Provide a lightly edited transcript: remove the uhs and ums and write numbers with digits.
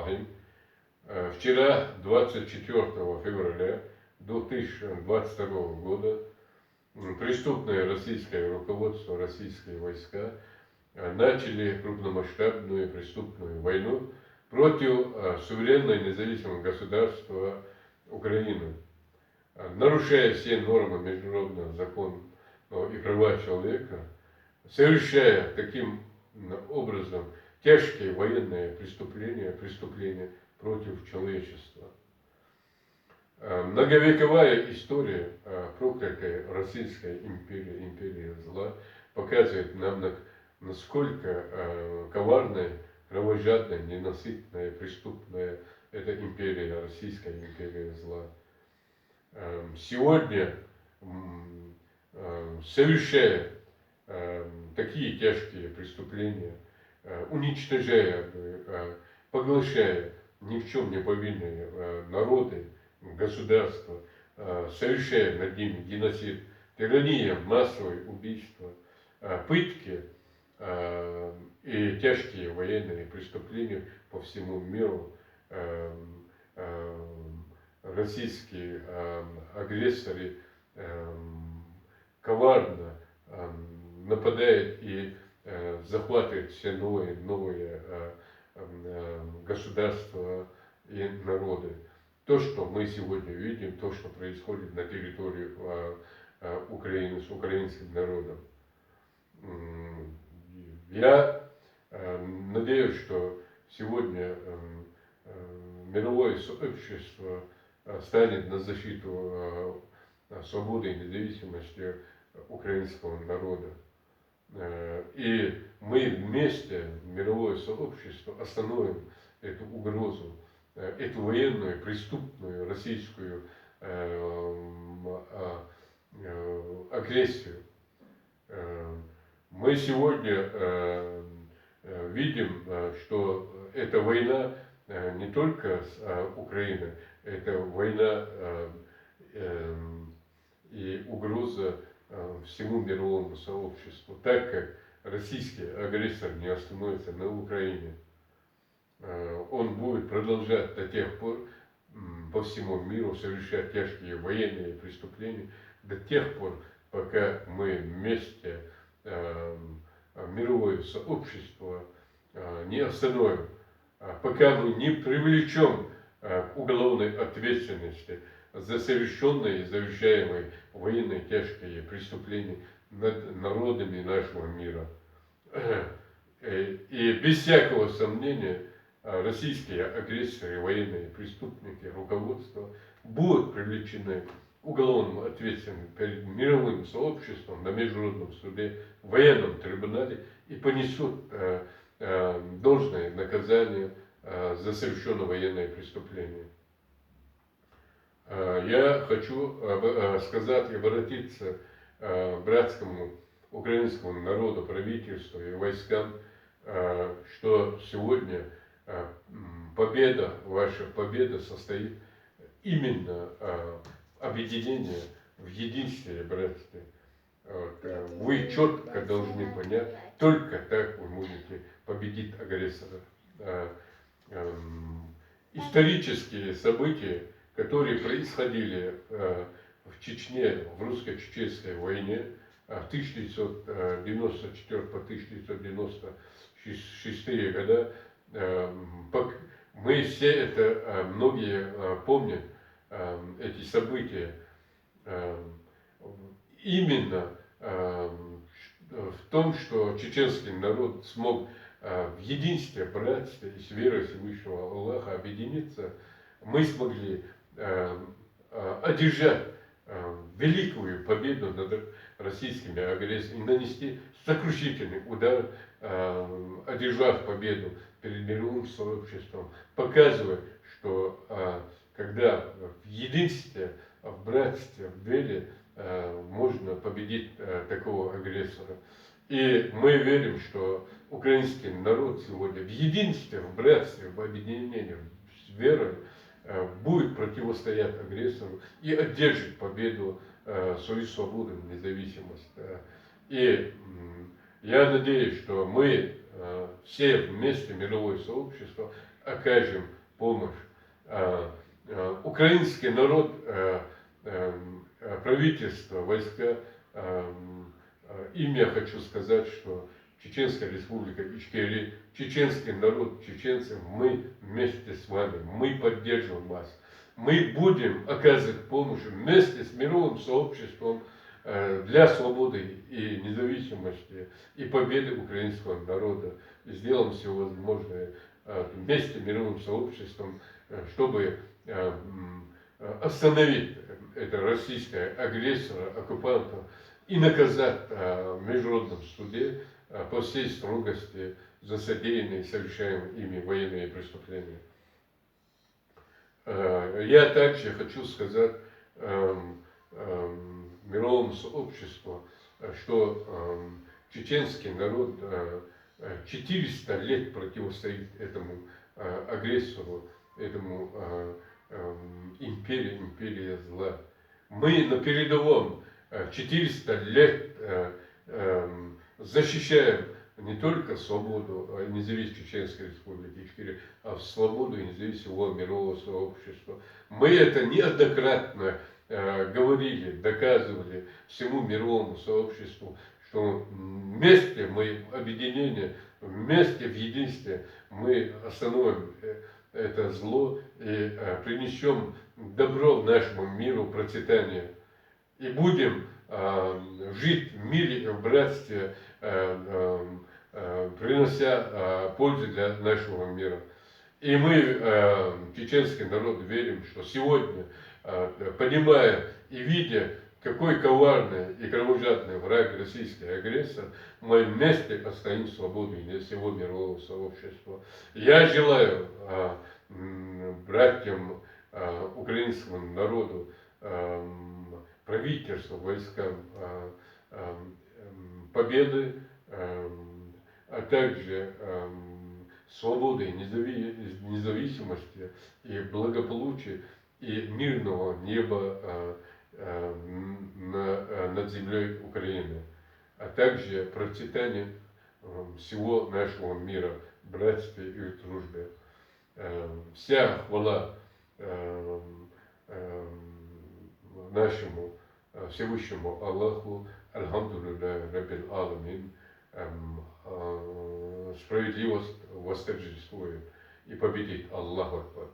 Шпагин. Вчера, 24 февраля 2022 года, преступное российское руководство, российские войска начали крупномасштабную преступную войну против суверенного и независимого государства Украины, нарушая все нормы международного закона и права человека, совершая таким образом тяжкие военные преступления против человечества. Многовековая история проклятой Российской империи зла показывает нам, насколько коварная, кровожадная, ненасытная, преступная эта империя, Российская империя зла. Сегодня, совершая такие тяжкие преступления, уничтожая, поглощая ни в чем не повинные народы, государства, совершая над ними геноцид, тирания, массовые убийства, пытки и тяжкие военные преступления по всему миру, российские агрессоры коварно нападают и захватывают все новые государства и народы. То, что мы сегодня видим, то, что происходит на территории Украины с украинским народом. Я надеюсь, что сегодня мировое сообщество станет на защиту свободы и независимости украинского народа. И мы вместе, мировое сообщество, остановим эту угрозу, эту военную, преступную российскую агрессию. Мы сегодня видим, что эта война не только с Украиной, это война и угроза всему мировому сообществу, так как российский агрессор не остановится на Украине. Он будет продолжать до тех пор по всему миру совершать тяжкие военные преступления, до тех пор, пока мы вместе, мировое сообщество, не остановим, пока мы не привлечем к уголовной ответственности за совершенные и завершаемые военные тяжкие преступления над народами нашего мира. И без всякого сомнения российские агрессоры, военные преступники, руководство будут привлечены к уголовному ответственности перед мировым сообществом на международном суде, в военном трибунале и понесут должное наказание за совершенное военное преступление. Я хочу сказать и обратиться к братскому украинскому народу, правительству и войскам, что сегодня ваша победа состоит именно в объединении, в единстве, братстве. Вы четко должны понять, только так вы можете победить агрессора. Исторические события, которые происходили в Чечне, в русско-чеченской войне в 1994 по 1996 года, мы все это, многие помнят эти события, именно в том, что чеченский народ смог в единстве, братстве и с верой Всевышнего Аллаха объединиться, мы смогли одержать великую победу над российскими агрессорами, нанести сокрушительный удар, одержав победу перед мировым сообществом, показывая, что когда в единстве, в братстве, в вере можно победить такого агрессора. И мы верим, что украинский народ сегодня в единстве, в братстве, в объединении, с верой будет противостоять агрессору и одержит победу, свою свободу, независимость. И я надеюсь, что мы все вместе, мировое сообщество, окажем помощь. Украинский народ, правительство, войска, им я хочу сказать, что Чеченская республика Ичкерия, чеченский народ, чеченцы, мы вместе с вами, мы поддерживаем вас. Мы будем оказывать помощь вместе с мировым сообществом для свободы и независимости и победы украинского народа. И сделаем все возможное вместе с мировым сообществом, чтобы остановить это российское агрессора, оккупанта и наказать в международном суде по всей строгости за содеянные и совершаемые ими военные преступления. Я также хочу сказать мировому сообществу, что чеченский народ 400 лет противостоит этому агрессору, этому империя зла. Мы на передовом 400 лет защищаем не только свободу и независимость Чеченской Республики Ичкерия, а свободу и независимость всего мирового сообщества. Мы это неоднократно говорили, доказывали всему мировому сообществу, что вместе мы, объединение, вместе в единстве мы остановим это зло и принесем добро нашему миру, процветание. И будем жить в мире и в братстве, принося пользу для нашего мира. И мы, чеченский народ, верим, что сегодня, понимая и видя, какой коварный и кровожадный враг российский агрессор, мы вместе отстоим свободу и всего мирового сообщества. Я желаю братьям, украинскому народу, правительству, войскам победы, а также свободы, независимости и благополучия и мирного неба над землей Украины, а также процветания всего нашего мира, братстве и дружбе. Вся хвала нашему Всевышнему Аллаху, Альхамдулилля, Раббил Аламин, справедливость восторжествует и победит. Аллаху Акбар.